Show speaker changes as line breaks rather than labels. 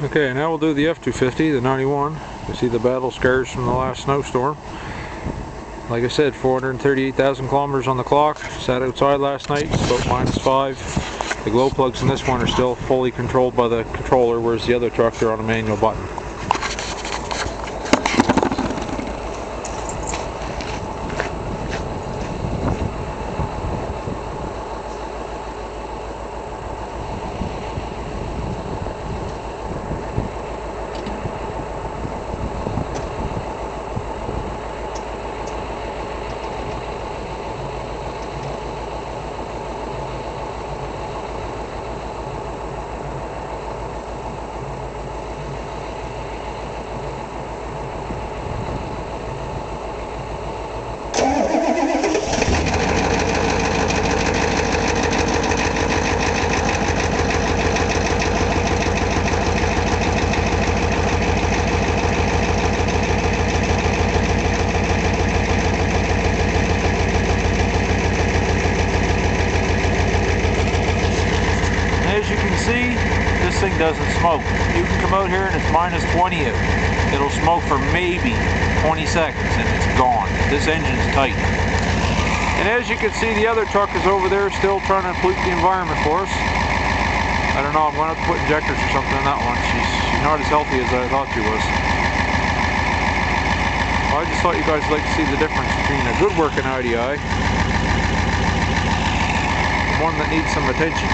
Okay, now we'll do the F-250, the 91. You see the battle scars from the last snowstorm. Like I said, 438,000 kilometers on the clock. Sat outside last night, it's about -5. The glow plugs in this one are still fully controlled by the controller, whereas the other truck are on a manual button. As you can see, this thing doesn't smoke. You can come out here and it's -20 out. It'll smoke for maybe 20 seconds and it's gone. This engine's tight. And as you can see, the other truck is over there still trying to pollute the environment for us. I don't know, I'm going to have to put injectors or something in that one. She's not as healthy as I thought she was. Well, I just thought you guys would like to see the difference between a good working IDI and one that needs some attention.